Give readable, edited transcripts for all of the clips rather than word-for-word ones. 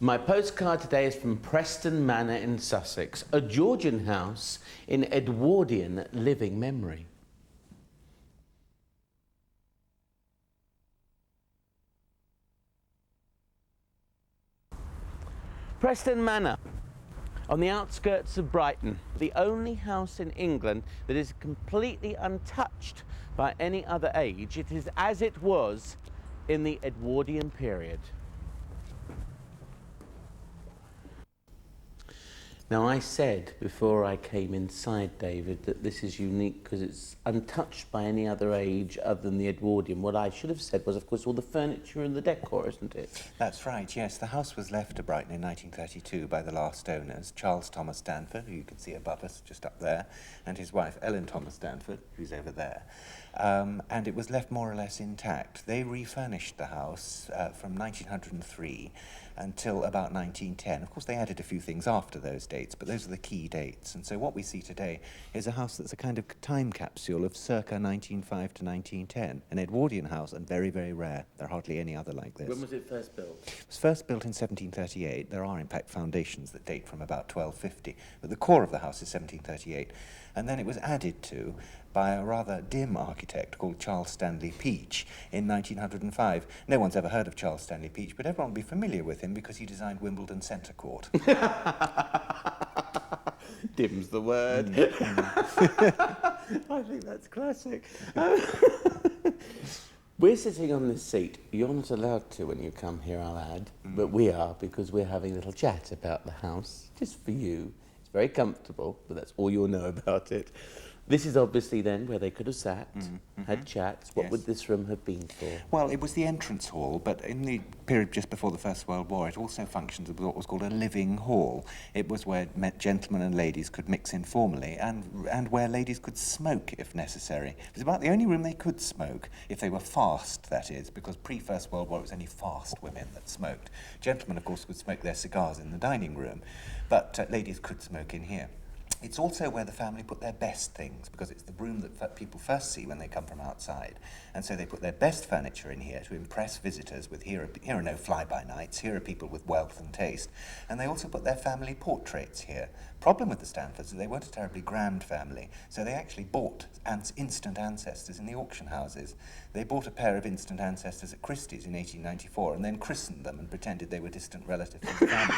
My postcard today is from Preston Manor in Sussex, a Georgian house in Edwardian living memory. Preston Manor, on the outskirts of Brighton, the only house in England that is completely untouched by any other age. It is as it was in the Edwardian period. Now, I said before I came inside, David, that this is unique because it's untouched by any other age other than the Edwardian. What I should have said was, of course, all the furniture and the decor, isn't it? That's right, yes. The house was left to Brighton in 1932 by the last owners, Charles Thomas Stanford, who you can see above us, just up there, and his wife, Ellen Thomas Stanford, who's over there. And it was left more or less intact. They refurnished the house from 1903 until about 1910. Of course, they added a few things after those dates, but those are the key dates. And so what we see today is a house that's a kind of time capsule of circa 1905 to 1910, an Edwardian house, and very, very rare. There are hardly any other like this. When was it first built? It was first built in 1738. There are, in fact, foundations that date from about 1250, but the core of the house is 1738. And then it was added to by a rather dim architect called Charles Stanley Peach in 1905. No one's ever heard of Charles Stanley Peach, but everyone will be familiar with him because he designed Wimbledon Centre Court. Dim's the word. I think that's classic. We're sitting on this seat. You're not allowed to when you come here, I'll add, but we are, because we're having a little chat about the house, just for you. It's very comfortable, but that's all you'll know about it. This is obviously then where they could have sat, had chats. What would this room have been for? Well, it was the entrance hall, but in the period just before the First World War, it also functioned as what was called a living hall. It was where gentlemen and ladies could mix informally, and where ladies could smoke if necessary. It was about the only room they could smoke, if they were fast, that is, because pre-First World War it was only fast women that smoked. Gentlemen, of course, would smoke their cigars in the dining room, but ladies could smoke in here. It's also where the family put their best things, because it's the room that people first see when they come from outside. And so they put their best furniture in here to impress visitors with, here are no fly-by-nights, here are people with wealth and taste. And they also put their family portraits here. Problem with the Stanfords is they weren't a terribly grand family, so they actually bought instant ancestors in the auction houses. They bought a pair of instant ancestors at Christie's in 1894 and then christened them and pretended they were distant relatives of the family.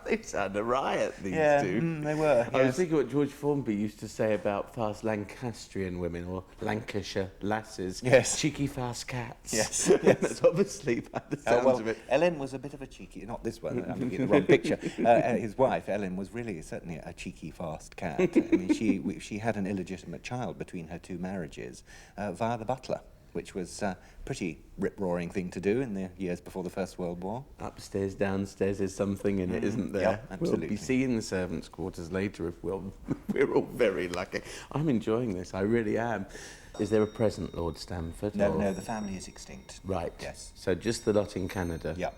They sound a riot, these two. They were. I was thinking what George Formby used to say about fast Lancastrian women, or Lancashire lasses. Yes. Cheeky fast cats. Yes. That's obviously by the sounds of it. Ellen was a bit of a cheeky, not this one, I'm looking at the wrong picture. His wife, Ellen, was really certainly a cheeky fast cat. I mean, she had an illegitimate child between her two marriages via the butler, which was a pretty rip-roaring thing to do in the years before the First World War. Upstairs, downstairs, there's something in it, isn't there? Yeah, absolutely. We'll be seeing the servants' quarters later if we're all very lucky. I'm enjoying this, I really am. Is there a present Lord Stanford? No, the family is extinct. Right. Yes. So just the lot in Canada? Yeah.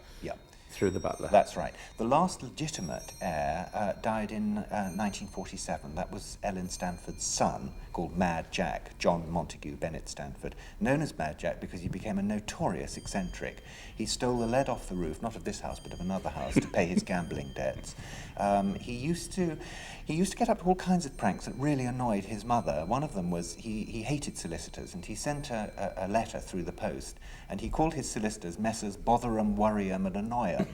Through the butler? That's right. The last legitimate heir died in 1947. That was Ellen Stanford's son, called Mad Jack, John Montague Bennett Stanford, known as Mad Jack because he became a notorious eccentric. He stole the lead off the roof, not of this house, but of another house, to pay his gambling debts. He used to get up to all kinds of pranks that really annoyed his mother. One of them was he hated solicitors, and he sent a letter through the post, and he called his solicitors Messrs. Bother'em, Worry'em, and Annoy'em.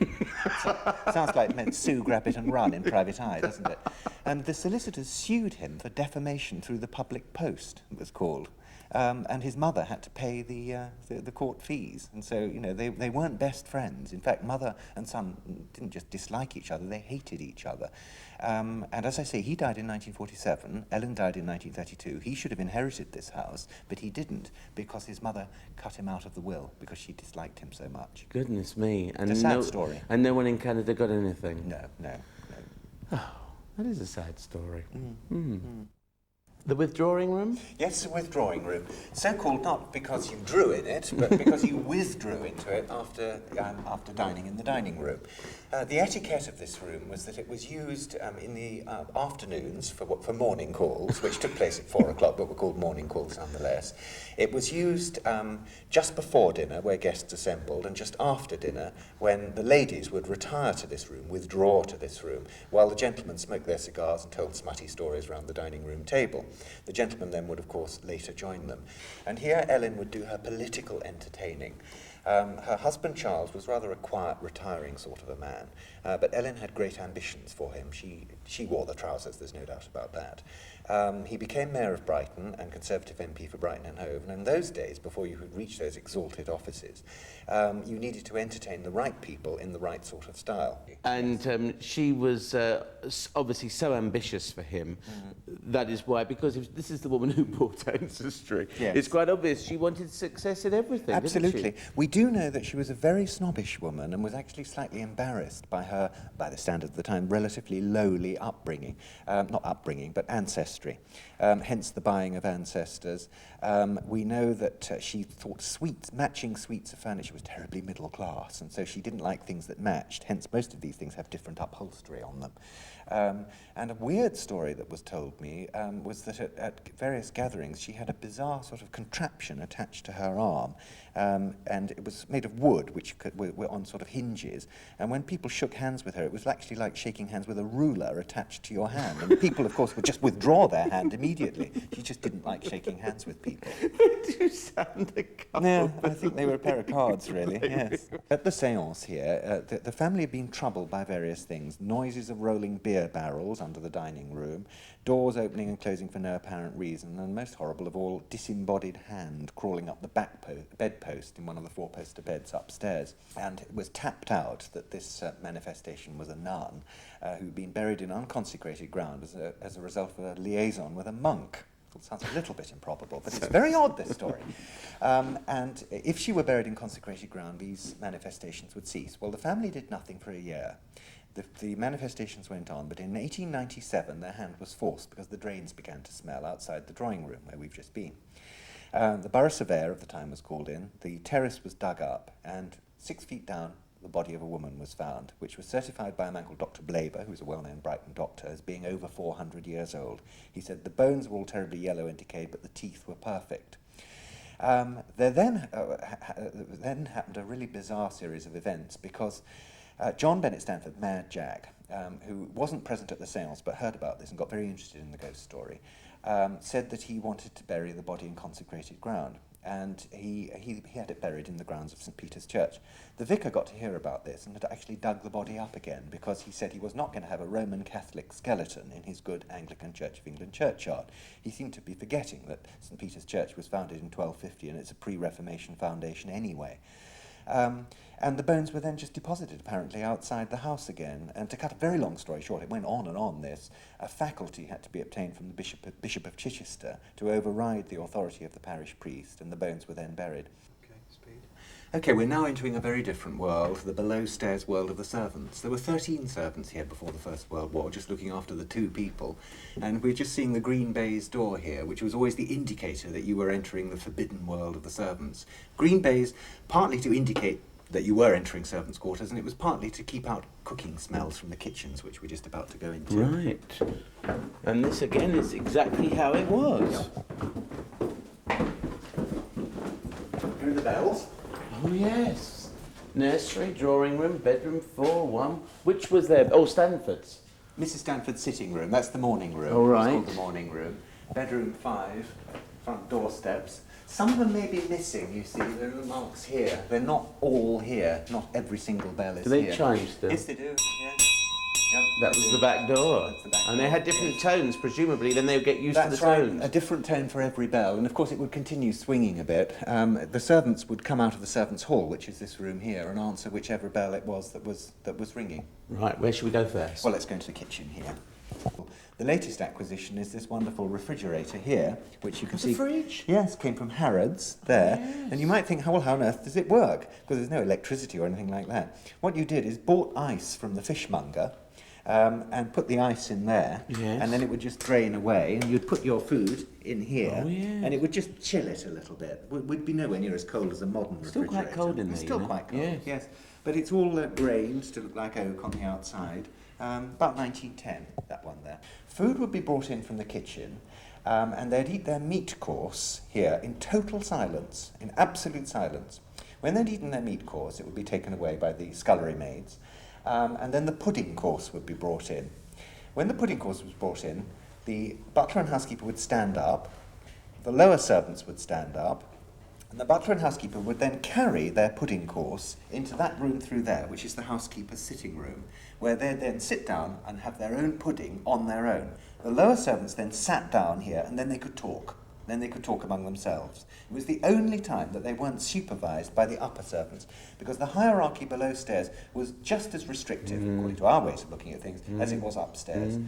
Sounds like Sue, Grab It and Run in Private Eye, doesn't it? And the solicitors sued him for defamation through the public post, it was called. And his mother had to pay the court fees. And so, they weren't best friends. In fact, mother and son didn't just dislike each other, they hated each other. And as I say, he died in 1947, Ellen died in 1932. He should have inherited this house, but he didn't, because his mother cut him out of the will, because she disliked him so much. Goodness me. And it's a sad story. And no one in Canada got anything? No. Oh, that is a sad story. The withdrawing room? Yes, the withdrawing room. So called not because you drew in it, but because you withdrew into it after dining in the dining room. The etiquette of this room was that it was used in the afternoons for morning calls, which took place at 4 o'clock, but were called morning calls nonetheless. It was used just before dinner, where guests assembled, and just after dinner, when the ladies would retire to this room, withdraw to this room, while the gentlemen smoked their cigars and told smutty stories around the dining room table. The gentlemen then would, of course, later join them. And here Ellen would do her political entertaining. Her husband Charles was rather a quiet, retiring sort of a man, but Ellen had great ambitions for him. She wore the trousers, there's no doubt about that. He became Mayor of Brighton and Conservative MP for Brighton and Hove, and in those days, before you could reach those exalted offices, you needed to entertain the right people in the right sort of style. And she was obviously so ambitious for him. That is why, because this is the woman who bought Ancestry. Yes. It's quite obvious she wanted success in everything. Absolutely. Didn't she? We do know that she was a very snobbish woman and was actually slightly embarrassed by her, by the standards of the time, relatively lowly upbringing. Not upbringing, but ancestry. Hence the buying of ancestors. We know that she thought matching suites of furniture was terribly middle class, and so she didn't like things that matched. Hence most of these things have different upholstery on them. And a weird story that was told me was that at various gatherings she had a bizarre sort of contraption attached to her arm, and it was made of wood, which were on sort of hinges, and when people shook hands with her, it was actually like shaking hands with a ruler attached to your hand, and people, of course, would just withdraw their hand immediately. She just didn't like shaking hands with people. You sound a couple. Yeah, I think they were a pair of cards, really, yes. At the séance here, the family had been troubled by various things. Noises of rolling beer barrels under the dining room, doors opening and closing for no apparent reason, and most horrible of all, disembodied hand crawling up the bedpost in one of the four-poster beds upstairs. And it was tapped out that this manifestation was a nun who'd been buried in unconsecrated ground as a result of a liaison with a monk. It sounds a little bit improbable, but it's very odd, this story. And if she were buried in consecrated ground, these manifestations would cease. Well, the family did nothing for a year. The manifestations went on, but in 1897 their hand was forced because the drains began to smell outside the drawing room where we've just been. The borough surveyor of the time was called in, the terrace was dug up, and 6 feet down the body of a woman was found, which was certified by a man called Dr. Blaber, who was a well-known Brighton doctor, as being over 400 years old. He said the bones were all terribly yellow and decayed, but the teeth were perfect. There then happened a really bizarre series of events, because John Bennett Stanford, Mad Jack, who wasn't present at the séance but heard about this and got very interested in the ghost story, said that he wanted to bury the body in consecrated ground, and he had it buried in the grounds of St. Peter's Church. The vicar got to hear about this and had actually dug the body up again, because he said he was not going to have a Roman Catholic skeleton in his good Anglican Church of England churchyard. He seemed to be forgetting that St. Peter's Church was founded in 1250 and it's a pre-Reformation foundation anyway. And the bones were then just deposited, apparently, outside the house again. And to cut a very long story short, it went on and on this. A faculty had to be obtained from the Bishop of Chichester to override the authority of the parish priest, and the bones were then buried. Okay, we're now entering a very different world, the below-stairs world of the servants. There were 13 servants here before the First World War, just looking after the 2 people. And we're just seeing the green baize door here, which was always the indicator that you were entering the forbidden world of the servants. Green baize, partly to indicate that you were entering servants' quarters, and it was partly to keep out cooking smells from the kitchens, which we're just about to go into. Right. And this, again, is exactly how it was. Hear the bells? Oh, yes. Nursery, drawing room, bedroom 4, 1. Which was there? Oh, Stanford's. Mrs. Stanford's sitting room, that's the morning room. All right. It's called the morning room. Bedroom 5, front door steps. Some of them may be missing, you see. There are marks here. They're not all here. Not every single bell is Do they here. chime still? Yes, they do. Yeah. Yep, That was the back door. That's the back And they door, had different yes. tones, presumably, then they would get used to the That's right, tones. a different tone for every bell, and of course it would continue swinging a bit. The servants would come out of the servants' hall, which is this room here, and answer whichever bell it was that was ringing. Right, where should we go first? Well, let's go into the kitchen here. The latest acquisition is this wonderful refrigerator here, which you can see. The fridge? Yes, came from Harrods there. Yes. And you might think, well, how on earth does it work? Because there's no electricity or anything like that. What you did is bought ice from the fishmonger, and put the ice in there, Yes. and then it would just drain away, and you'd put your food in here, Oh, yes. and it would just chill it a little bit. Would be nowhere near as cold as a modern Still refrigerator. quite cold in It's there, still you know. quite cold, Yes. yes. But it's all grained to look like oak on the outside. About 1910, that one there. Food would be brought in from the kitchen, and they'd eat their meat course here in total silence, in absolute silence. When they'd eaten their meat course, it would be taken away by the scullery maids, and then the pudding course would be brought in. When the pudding course was brought in, the butler and housekeeper would stand up, the lower servants would stand up, and the butler and housekeeper would then carry their pudding course into that room through there, which is the housekeeper's sitting room, where they'd then sit down and have their own pudding on their own. The lower servants then sat down here, and then they could talk. Then they could talk among themselves. It was the only time that they weren't supervised by the upper servants, because the hierarchy below stairs was just as restrictive, according to our ways of looking at things, as it was upstairs.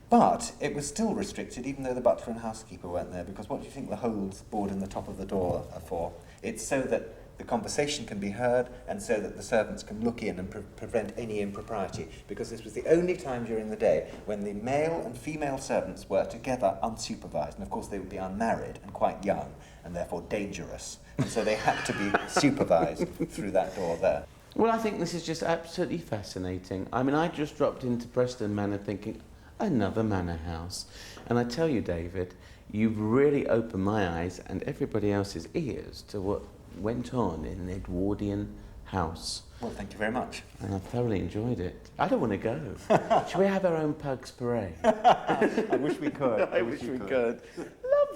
But it was still restricted, even though the butler and housekeeper weren't there, because what do you think the holes bored in the top of the door are for? It's so that the conversation can be heard, and so that the servants can look in and prevent any impropriety, because this was the only time during the day when the male and female servants were together unsupervised, and of course they would be unmarried and quite young, and therefore dangerous, and so they had to be supervised through that door there. Well, I think this is just absolutely fascinating. I mean, I just dropped into Preston Manor thinking, another manor house. And I tell you, David, you've really opened my eyes and everybody else's ears to what went on in an Edwardian house. Well, thank you very much. And I thoroughly enjoyed it. I don't want to go. Shall we have our own Pugs Parade? I wish we could. I wish we could.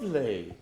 Lovely.